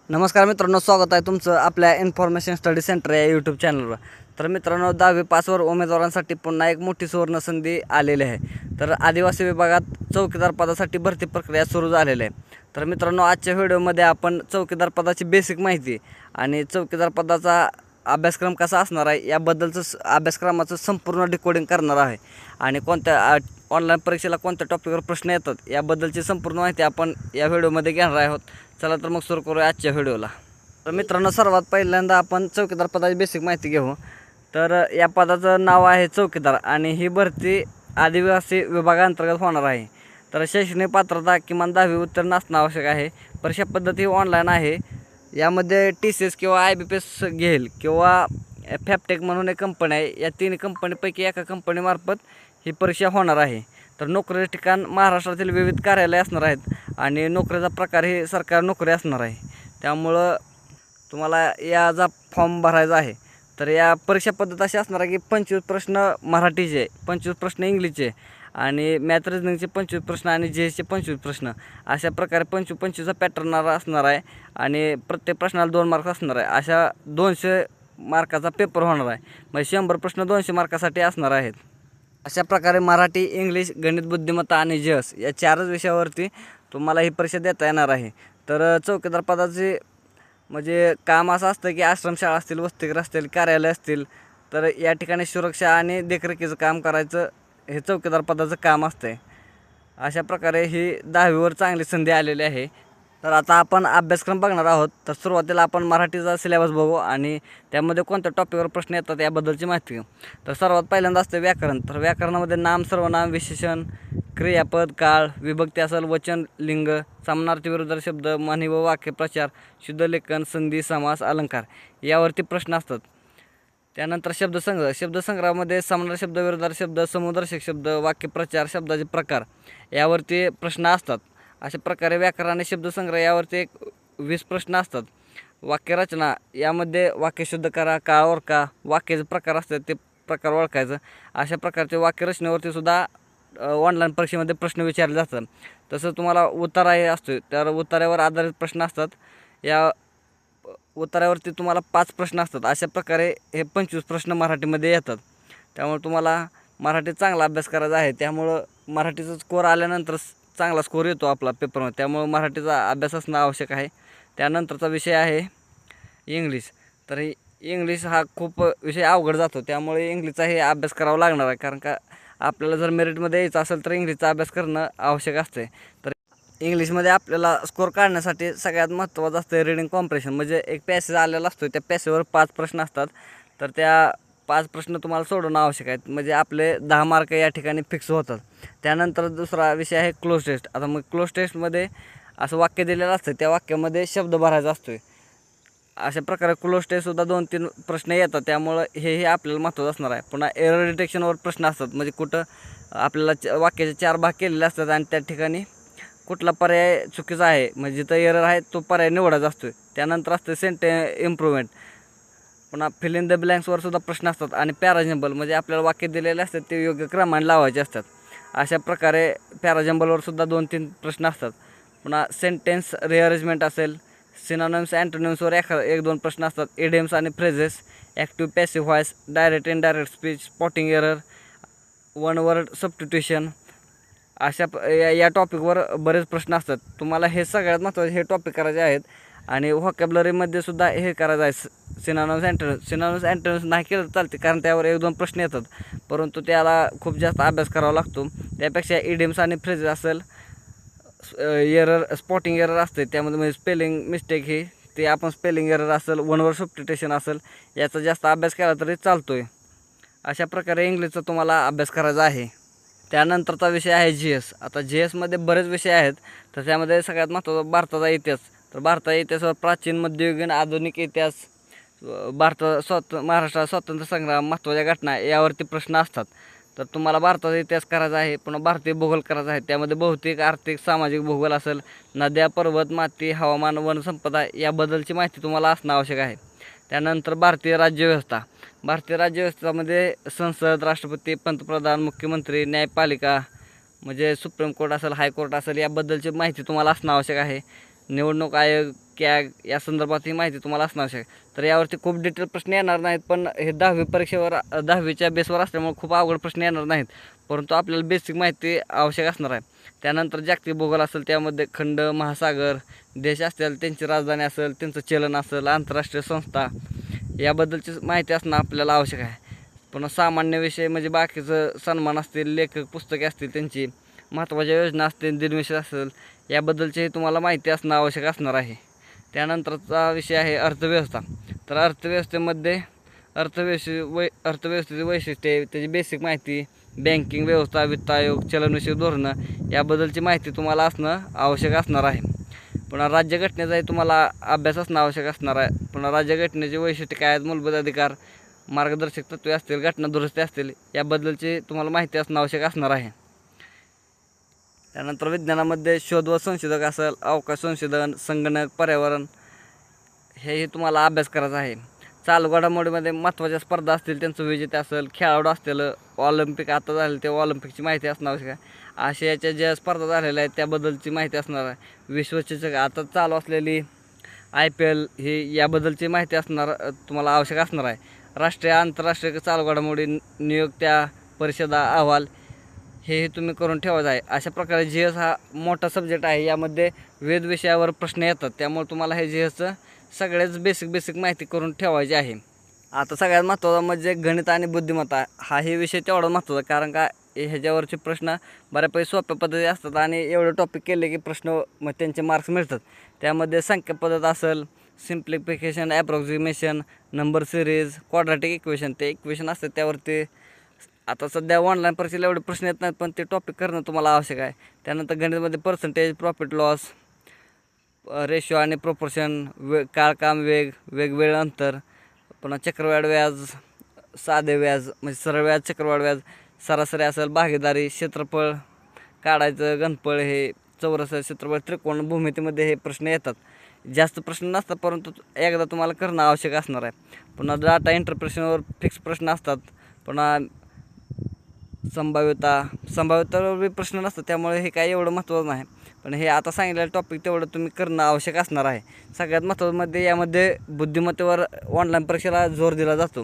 नमस्कार मित्रांनो, स्वागत आहे तुमचं आपल्या इन्फॉर्मेशन स्टडी सेंटर या यूट्यूब चॅनलवर. तर मित्रांनो, 10वी पासवर उमेदवारांसाठी पुन्हा एक मोठी सुवर्ण संधी आलेली आहे. तर आदिवासी विभागात चौकीदार पदासाठी भरती प्रक्रिया सुरू झालेली आहे. तर मित्रांनो, आजच्या व्हिडिओमध्ये आपण चौकीदार पदाची बेसिक माहिती आणि चौकीदार पदाचा अभ्यासक्रम कसा असणार आहे याबद्दलचं अभ्यासक्रमाचं संपूर्ण डिकोडिंग करणार आहे आणि कोणत्या ऑनलाईन परीक्षेला कोणत्या टॉपिकवर प्रश्न येतात याबद्दलची संपूर्ण माहिती आपण या व्हिडिओमध्ये घेणार आहोत. चला तर मग सुरू करूया आजच्या व्हिडिओला. तर मित्रांनो, सर्वात पहिल्यांदा आपण चौकीदार पदाची बेसिक माहिती घेऊ. तर या पदाचं नाव आहे चौकीदार आणि ही भरती आदिवासी विभागाअंतर्गत होणार आहे. तर शैक्षणिक पात्रता किमान 10वी उत्तीर्ण असणं आवश्यक आहे. परीक्षा पद्धती ऑनलाईन आहे. यामध्ये TCS किंवा IBPS घेईल किंवा फॅपटेक म्हणून एक कंपनी आहे. या तिन्ही कंपनीपैकी एका कंपनीमार्फत ही परीक्षा होणार आहे. तर नोकरीचे ठिकाण महाराष्ट्रातील विविध कार्यालय असणार आहेत आणि नोकरीचा प्रकार ही सरकारी नोकरी असणार आहे. त्यामुळं तुम्हाला याचा फॉर्म भरायचा आहे. तर या परीक्षा पद्धत अशी असणार आहे की 25 प्रश्न मराठीचे, 25 प्रश्न इंग्लिशचे आणि मॅथ रिजनिंगचे 25 प्रश्न आणि GSचे 25 प्रश्न, अशा प्रकारे 25-25चा पॅटर्न असणार आहे आणि प्रत्येक प्रश्नाला 2 मार्क्स असणार आहे. अशा 200 मार्काचा पेपर होणार आहे. म्हणजे 100 प्रश्न 200 मार्कासाठी असणार आहेत. अशा प्रकारे मराठी, इंग्लिश, गणित बुद्धिमत्ता आणि GS या 4च विषयावरती तुम्हाला ही परीक्षा देता येणार आहे. तर चौकीदार पदाचे म्हणजे काम असं असतं की आश्रमशाळा असतील, वसतिगृह असतील, कार्यालय असतील, तर या ठिकाणी सुरक्षा आणि देखरेखीचं काम करायचं हे चौकीदार पदाचं काम असतं. अशा प्रकारे ही 10वीवर चांगली संधी आलेली आहे. तर आता आपण अभ्यासक्रम बघणार आहोत. तर सुरुवातीला आपण मराठीचा सिलेबस बघू आणि त्यामध्ये कोणत्या टॉपिकवर प्रश्न येतात याबद्दलची माहिती घेऊ. तर सर्वात पहिल्यांदा असतं व्याकरण. तर व्याकरणामध्ये नाम, सर्वनाम, विशेषण, क्रियापद, काळ, विभक्ती असेल, वचन, लिंग, समानार्थी विरुद्ध शब्द, म्हणी व वाक्य, प्रचार, शुद्धलेखन, संधी, समास, अलंकार यावरती प्रश्न असतात. त्यानंतर शब्दसंग्रह. शब्दसंग्रहामध्ये समानार्थी शब्द, विरुद्धार्थी शब्द, समुदर्शक शब्द, वाक्यप्रचार, शब्दाचे प्रकार यावरती प्रश्न असतात. अशा प्रकारे व्याकरण आणि शब्दसंग्रह यावरती 20 प्रश्न असतात. वाक्यरचना यामध्ये वाक्य शुद्ध करा, काळ ओळखा, वाक्याचे प्रकार असतात ते प्रकार ओळखायचं. अशा प्रकारचे वाक्यरचनेवरती सुद्धा ऑनलाईन परीक्षेमध्ये प्रश्न विचारले जातात. तसं तुम्हाला उतारा हे असतो, तर उतार्यावर आधारित प्रश्न असतात. या उतार्यावरती तुम्हाला 5 प्रश्न असतात. अशा प्रकारे हे 25 प्रश्न मराठीमध्ये येतात. त्यामुळे तुम्हाला मराठीत चांगला अभ्यास करायचा आहे. त्यामुळं मराठीचा स्कोअर आल्यानंतर चांगला स्कोअर येतो आपला पेपरमध्ये. त्यामुळं मराठीचा अभ्यास असणं आवश्यक आहे. त्यानंतरचा विषय आहे इंग्लिश. तर इंग्लिश हा खूप विषय अवघड जातो. त्यामुळे इंग्लिशचाही अभ्यास करावा लागणार आहे. कारण का आपल्याला जर मेरिटमध्ये यायचं असेल तर इंग्लिशचा अभ्यास करणं आवश्यक असते. तर इंग्लिशमध्ये आपल्याला स्कोअर काढण्यासाठी सगळ्यात महत्त्वाचं असतं रीडिंग कॉम्प्रेशन. म्हणजे एक पॅसेज आलेला असतो, त्या पॅसेजवर 5 प्रश्न असतात. तर त्या 5 प्रश्न तुम्हाला सोडवणं आवश्यक आहेत. म्हणजे आपले 10 मार्क या ठिकाणी फिक्स होतात. त्यानंतर दुसरा विषय आहे क्लोज टेस्ट. आता मग क्लोज टेस्टमध्ये असं वाक्य दिलेलं असतं, त्या वाक्यामध्ये शब्द भरायचा असतो. अशा प्रकारे क्लोज टेस्टसुद्धा 2-3 प्रश्न येतात. त्यामुळं हे आपल्याला महत्त्वाचं असणार आहे. पुन्हा एरर डिटेक्शनवर प्रश्न असतात. म्हणजे कुठं आपल्याला वाक्याचे 4 भाग केलेले असतात आणि त्या ठिकाणी कुठला पर्याय चुकीचा आहे, म्हणजे जिथं एरर आहे तो पर्याय निवडायचा असतो. त्यानंतर असतं सेंटेन्स इम्प्रूव्हमेंट. पुन्हा फिल इन द ब्लँक्सवर सुद्धा प्रश्न असतात आणि पॅराजंबल, म्हणजे आपल्याला वाक्य दिलेले असतात ते योग्य क्रमाने लावायचे असतात. अशा प्रकारे पॅराजंबलवर सुद्धा 2-3 प्रश्न असतात. पुन्हा सेंटेन्स रिअरेंजमेंट असेल, सिनोनिम्स अँटोनिम्सवर 1-2 प्रश्न असतात. इडियम्स आणि phrases, active passive voice, direct indirect speech, spotting error, one word substitution, अशा या टॉपिकवर बरेच प्रश्न असतात. तुम्हाला हे सगळ्यात महत्त्वाचे हे टॉपिक करायचे आहेत. आणि व्हॉकॅब्युलरीमध्ये सुद्धा हे करायचं आहे, सिनोनिम्स अँटोनिम्स. सिनोनिम्स अँटोनिम्स नाही केलं तर चालते, कारण त्यावर 1-2 प्रश्न येतात, परंतु त्याला खूप जास्त अभ्यास करावा लागतो. त्यापेक्षा इडियम्स आणि फ्रेजेस असेल, एरर, स्पॉटिंग एरर असते त्यामध्ये, म्हणजे स्पेलिंग मिस्टेक ही ते आपण स्पेलिंग एरर असेल, वन वर्ड सबस्टिट्यूशन असेल, याचा जास्त अभ्यास केला तरी चालतो आहे. अशा प्रकारे इंग्लिशचा तुम्हाला अभ्यास करायचा आहे. त्यानंतरचा विषय आहे GS. आता GSमध्ये बरेच विषय आहेत. तर त्यामध्ये सगळ्यात महत्त्वाचा भारताचा इतिहास. तर भारताच्या इतिहासावर प्राचीन, मध्ययुगीन, आधुनिक इतिहास, महाराष्ट्र स्वातंत्र्य संग्राम, महत्त्वाच्या घटना यावरती प्रश्न असतात. तर तुम्हाला भारताचा इतिहास करायचा आहे. पुन्हा भारतीय भूगोल करायचा आहे. त्यामध्ये भौतिक, आर्थिक, सामाजिक भूगोल असेल, नद्या, पर्वत, माती, हवामान, वनसंपदा याबद्दलची माहिती तुम्हाला असणं आवश्यक आहे. त्यानंतर भारतीय राज्यव्यवस्था. भारतीय राज्यव्यवस्थेमध्ये संसद, राष्ट्रपती, पंतप्रधान, मुख्यमंत्री, न्यायपालिका, म्हणजे सुप्रीम कोर्ट असेल, हायकोर्ट असेल, याबद्दलची माहिती तुम्हाला असणं आवश्यक आहे. निवडणूक आयोग, कॅग या संदर्भात ही माहिती तुम्हाला असणं आवश्यक आहे. तर यावरती खूप डिटेल प्रश्न येणार नाहीत, पण हे 10वी परीक्षेवर 10वीच्या बेसवर असल्यामुळे खूप अवघड प्रश्न येणार नाहीत, परंतु आपल्याला बेसिक माहिती आवश्यक असणार आहे. त्यानंतर जागतिक भूगोल असेल, त्यामध्ये खंड, महासागर, देश असतील, त्यांची राजधानी असेल, त्यांचं चलन असेल, आंतरराष्ट्रीय संस्था याबद्दलची माहिती असणं आपल्याला आवश्यक आहे. पुन्हा सामान्य विषय म्हणजे बाकीचं सन्मान असतील, लेखक पुस्तके असतील, त्यांची महत्त्वाच्या योजना असतील, दिनविषय असेल, याबद्दलची तुम्हाला माहिती असणं आवश्यक असणार आहे. त्यानंतरचा विषय आहे अर्थव्यवस्था. तर अर्थव्यवस्थेमध्ये अर्थव्यवस्थेची वैशिष्ट्ये, त्याची बेसिक माहिती, बँकिंग व्यवस्था, वित्त आयोग, चलनविषयक धोरणं याबद्दलची माहिती तुम्हाला असणं आवश्यक असणार आहे. पुन्हा राज्यघटनेचाही तुम्हाला अभ्यास असणं आवश्यक असणार आहे. पुन्हा राज्यघटनेचे वैशिष्ट्य काय आहेत, मूलभूत अधिकार, मार्गदर्शक तत्त्वे असतील, घटना दुरुस्ती असतील, याबद्दलची तुम्हाला माहिती असणं आवश्यक असणार आहे. त्यानंतर विज्ञानामध्ये शोध व संशोधक असेल, अवकाश संशोधन, संगणक, पर्यावरण हेही तुम्हाला अभ्यास करायचा आहे. चालू घडामोडीमध्ये महत्त्वाच्या स्पर्धा असतील, त्यांचं विजेते असेल, खेळाडू असतील, ऑलिम्पिक आता झाले ते ऑलिम्पिकची माहिती असणं आवश्यक आहे. आशियाच्या ज्या स्पर्धा झालेल्या आहेत त्याबद्दलची माहिती असणार आहे. विश्वचषक आता चालू असलेली IPL ही याबद्दलची माहिती असणार तुम्हाला आवश्यक असणार आहे. राष्ट्रीय आंतरराष्ट्रीय चालू घडामोडी, नियुक्त्या, परिषदा, अहवाल हे तुम्ही करून ठेवायचं आहे. अशा प्रकारे GS हा मोठा सब्जेक्ट आहे. यामध्ये विविध विषयावर प्रश्न येतात, त्यामुळे तुम्हाला हे GSचं सगळ्याच बेसिक माहिती करून ठेवायची आहे. आता सगळ्यात महत्त्वाचा म्हणजे गणित आणि बुद्धिमत्ता हे विषय तेवढा महत्त्वाचा, कारण का ह्याच्यावरचे प्रश्न बऱ्यापैकी सोप्या पद्धती असतात आणि एवढे टॉपिक केले की प्रश्न मग त्यांचे मार्क्स मिळतात. त्यामध्ये संख्या पद्धत असेल, simplification, approximation, number series, quadratic equation, ते इक्वेशन असतात त्यावरती आता सध्या ऑनलाईन परीक्षेला एवढे प्रश्न येत नाहीत, पण ते टॉपिक करणं तुम्हाला आवश्यक आहे. त्यानंतर गणितामध्ये पर्सेंटेज, प्रॉफिट लॉस, रेशो आणि प्रोपोर्शन, काळ, काम, वेळ, अंतर, पुन्हा चक्रवाढ व्याज, साधे व्याज म्हणजे सरळ व्याज, चक्रवाढ व्याज, सरासरी असेल, भागीदारी, क्षेत्रफळ काढायचं, घनफळ, हे चौरस, क्षेत्रफळ, त्रिकोण, भूमितीमध्ये हे प्रश्न येतात. जास्त प्रश्न नसतात, परंतु एकदा तुम्हाला करणं आवश्यक असणार आहे. पुन्हा डाटा इंटरप्रिटेशनवर फिक्स प्रश्न असतात. पुन्हा संभाव्यतावर बी प्रश्न नसतात, त्यामुळे हे काही एवढं महत्त्वाचं नाही. पण हे आता सांगितलेलं टॉपिक तेवढं तुम्ही करणं आवश्यक असणार आहे. सगळ्यात महत्त्वामध्ये यामध्ये बुद्धिमत्तेवर ऑनलाईन परीक्षेला जोर दिला जातो.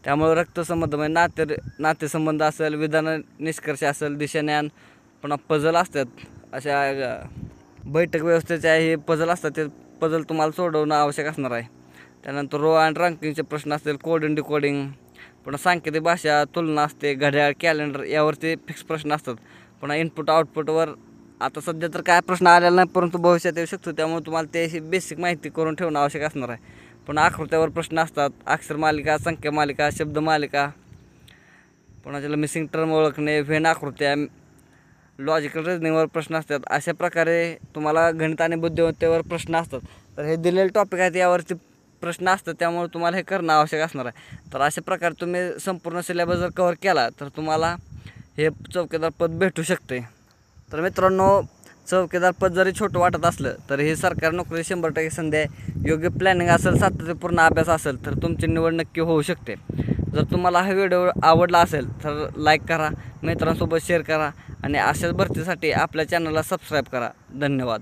त्यामुळे रक्तसंबंध म्हणजे नातेसंबंध असेल, विधान निष्कर्ष असेल, दिशाज्ञान, पुन्हा पझल असतात. अशा बैठक व्यवस्थेचे हे पझल असतात, ते पझल तुम्हाला सोडवणं आवश्यक असणार आहे. त्यानंतर रो अँड रँकिंगचे प्रश्न असतील, कोडिंग, डिकोडिंग, पुन्हा सांकेतिक भाषा, तुलना असते, घड्याळ, कॅलेंडर यावरती फिक्स प्रश्न असतात. पुन्हा इनपुट आउटपुटवर आता सध्या तर काय प्रश्न आलेला नाही, परंतु भविष्यात येऊ शकतो, त्यामुळे तुम्हाला ते बेसिक माहिती करून ठेवणं आवश्यक असणार आहे. पुन्हा आकृत्यावर प्रश्न असतात, अक्षर मालिका, संख्या मालिका, शब्द मालिका, पुन्हा त्याला मिसिंग टर्म ओळखणे, व्हेन आकृत्या, लॉजिकल रिजनिंगवर प्रश्न असतात. अशा प्रकारे तुम्हाला गणित आणि बुद्धिमत्तेवर प्रश्न असतात. तर हे दिलेले टॉपिक आहेत, यावरती प्रश्न असतात, त्यामुळे तुम्हाला हे करणं आवश्यक असणार आहे. तर अशा प्रकारे तुम्ही संपूर्ण सिलेबस जर कव्हर केला तर तुम्हाला हे चौकीदार पद भेटू शकते. तर मित्रांनो, चौकीदार पद जरी छोटं वाटत असलं तर हे सरकारी नोकरी 100% संधी आहे. योग्य प्लॅनिंग असेल, सातत्यपूर्ण अभ्यास असेल तर तुमची निवड नक्की होऊ शकते. जर तुम्हाला हा व्हिडिओ आवडला असेल तर लाईक करा, मित्रांसोबत शेअर करा आणि अशाच भरतीसाठी आपल्या चॅनलला सबस्क्राईब करा. धन्यवाद.